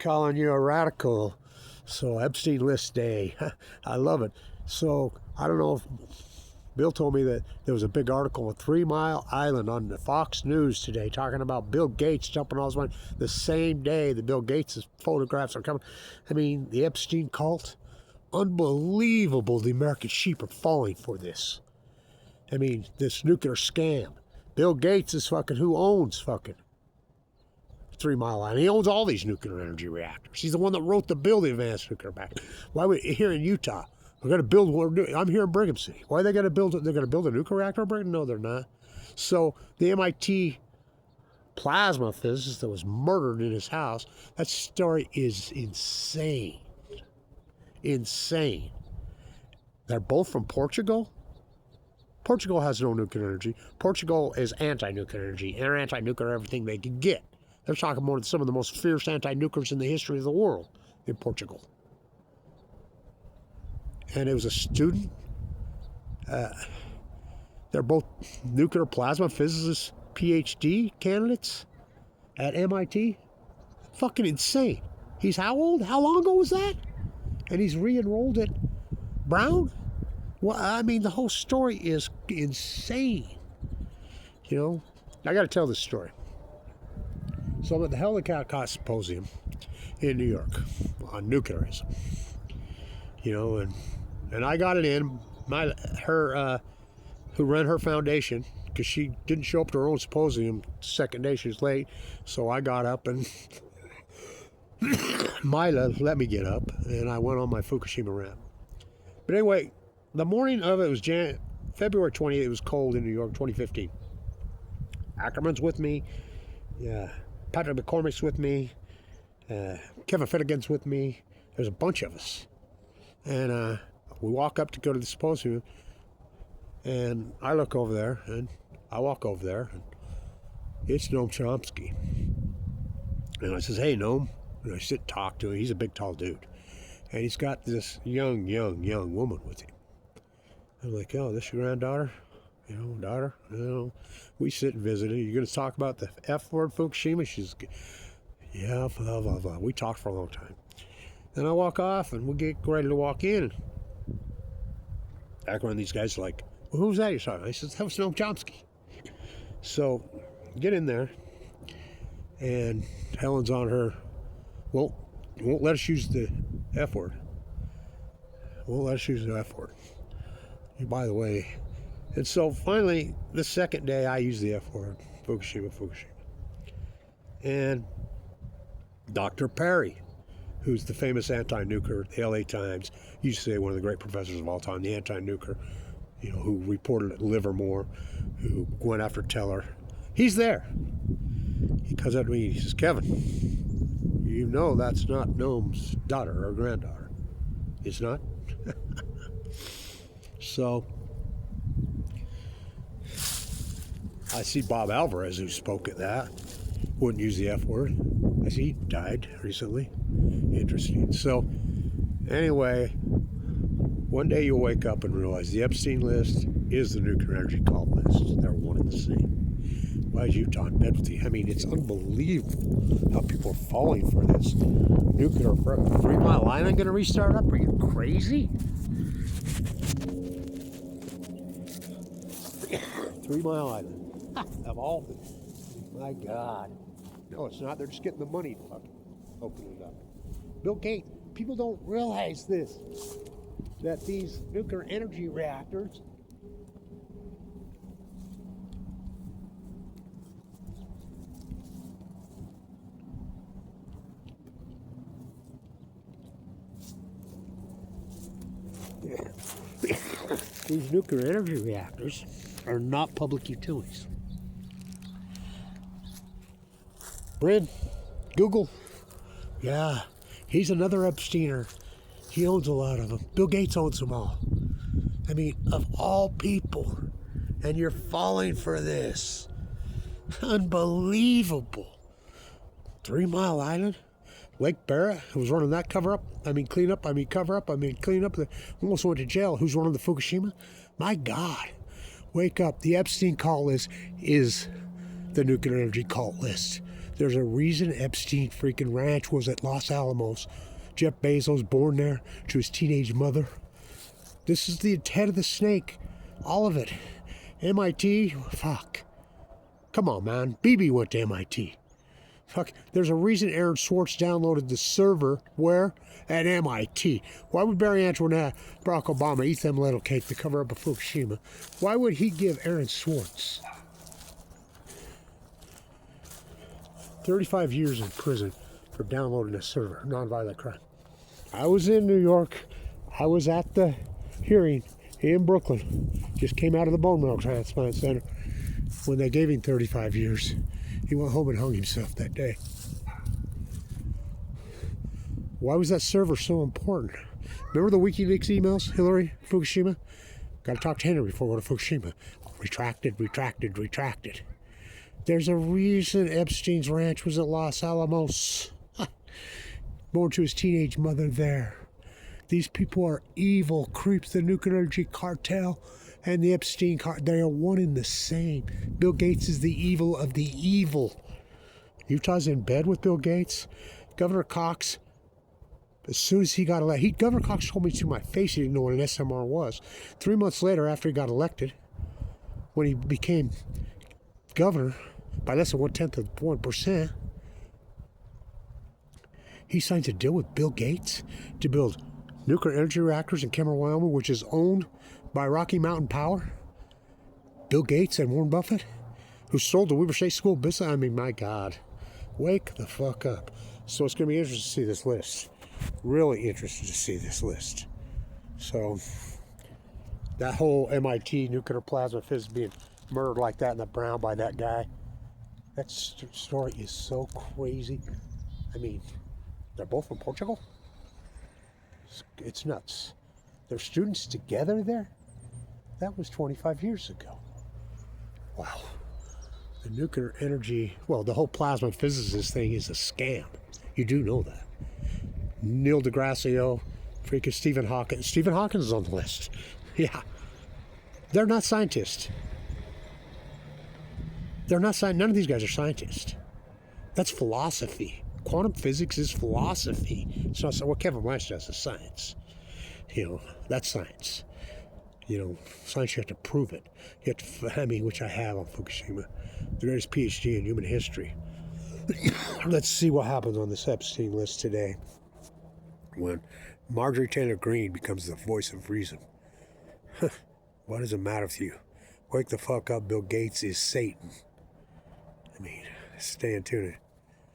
calling you a radical. So Epstein list day. I love it. So I don't know if Bill told me that there was a big article on 3 Mile Island on the Fox News today talking about Bill Gates jumping all his money the same day that Bill Gates' photographs are coming. I mean, the Epstein cult, unbelievable. The American sheep are falling for this. I mean, this nuclear scam. Bill Gates is fucking who owns fucking 3 Mile Island. He owns all these nuclear energy reactors. He's the one that wrote the bill, the advanced nuclear back. Why would here in Utah? We're going to build one. I'm here in Brigham City. Why are they going to build it? They're going to build a nuclear reactor in Brigham? No, they're not. So the MIT plasma physicist that was murdered in his house, that story is insane. Insane. They're both from Portugal. Portugal has no nuclear energy. Portugal is anti-nuclear energy. They're anti-nuclear everything they can get. They're talking about some of the most fierce anti-nuclears in the history of the world in Portugal. And it was a student. They're both nuclear plasma physicists, PhD candidates at MIT. Fucking insane. He's how old? How long ago was that? And he's re-enrolled at Brown? Well, I mean, the whole story is insane. You know, I got to tell this story. So I'm at the Hellcat Symposium in New York on nuclearism. You know, and I got it in. Who ran her foundation, because she didn't show up to her own symposium the second day, she was late. So I got up and Mila let me get up, and I went on my Fukushima rant. But anyway, the morning of it was February 20th. It was cold in New York, 2015. Ackerman's with me. Yeah, Patrick McCormick's with me. Kevin Finnegan's with me. There's a bunch of us. And we walk up to go to the symposium, and I look over there, and I walk over there, and it's Noam Chomsky. And I says, "Hey, Noam." And I sit and talk to him. He's a big, tall dude. And he's got this young woman with him. I'm like, "Oh, this your granddaughter? You know, daughter?" You know, we sit and visit. You're going to talk about the F word, Fukushima? She's, yeah, blah, blah, blah. We talked for a long time. Then I walk off, and we get ready to walk in. Back when these guys are like, "Well, who's that you're talking?" I said, "That was Noam Chomsky." So, get in there, and Helen's on her, well, won't let us use the F word. Won't let us use the F word. By the way, and so finally, the second day, I used the F word, Fukushima. And Dr. Perry, who's the famous anti-nuclear, the LA Times, used to say one of the great professors of all time, the anti-nuclear, you know, who reported at Livermore, who went after Teller. He's there. He comes up to me, he says, "Kevin, you know that's not Noam's daughter or granddaughter. It's not?" So, I see Bob Alvarez, who spoke at that, wouldn't use the F word. I see he died recently. Interesting. So, anyway, one day you'll wake up and realize the Epstein list is the nuclear energy cult list. They're one and the same. Why is Utah in bed with you? I mean, it's unbelievable how people are falling for this. Nuclear, 3 Mile Island going to restart up? Are you crazy? 3 Mile Island. Of all things. My God. No, it's not. They're just getting the money to fucking open it up. Bill Gates, people don't realize this, that these nuclear energy reactors these nuclear energy reactors are not public utilities. Bryn, Google, yeah, he's another Epsteiner. He owns a lot of them. Bill Gates owns them all. I mean, of all people, and you're falling for this. Unbelievable. 3 Mile Island, Lake Barrett, who was running that cover up. Clean up. Almost went to jail. Who's running the Fukushima? My God, wake up. The Epstein cult list is the nuclear energy cult list. There's a reason Epstein freaking ranch was at Los Alamos. Jeff Bezos born there to his teenage mother. This is the head of the snake. All of it. MIT, fuck. Come on, man. BB went to MIT. Fuck. There's a reason Aaron Swartz downloaded the server where? At MIT. Why would Barry Antoinette, Barack Obama eat them little cake to cover up a Fukushima? Why would he give Aaron Swartz 35 years in prison for downloading a server? Nonviolent crime. I was in New York. I was at the hearing in Brooklyn. Just came out of the bone marrow transplant center when they gave him 35 years. He went home and hung himself that day. Why was that server so important? Remember the WikiLeaks emails, Hillary, Fukushima? Got to talk to Henry before we go to Fukushima. Retracted. There's a reason Epstein's ranch was at Los Alamos. Born to his teenage mother there. These people are evil creeps. The nuclear energy cartel and the Epstein cartel, they are one and the same. Bill Gates is the evil of the evil. Utah's in bed with Bill Gates. Governor Cox, as soon as he got elected, Governor Cox told me to my face he didn't know what an SMR was. 3 months later, after he got elected, when he became governor by less than 1/10 of 1%, he signs a deal with Bill Gates to build nuclear energy reactors in Cameron, Wyoming, which is owned by Rocky Mountain Power. Bill Gates and Warren Buffett, who sold the Weber State School of Business. I mean, my God, wake the fuck up. So it's going to be interesting to see this list. Really interested to see this list. So that whole MIT nuclear plasma physics being murdered like that in the Brown by that guy, that story is so crazy. I mean, they're both from Portugal? It's nuts. They're students together there? That was 25 years ago. Wow. The nuclear energy, well, the whole plasma physicist thing is a scam. You do know that. Neil deGrasse, freaking Stephen Hawking. Stephen Hawking is on the list. Yeah. They're not scientists. None of these guys are scientists. That's philosophy. Quantum physics is philosophy. It's not what Kevin Blanch does is science. That's science. Science, you have to prove it. You have to, which I have on Fukushima. The greatest PhD in human history. Let's see what happens on this Epstein list today when Marjorie Taylor Greene becomes the voice of reason. What does it matter with you? Wake the fuck up, Bill Gates is Satan. Stay in tune.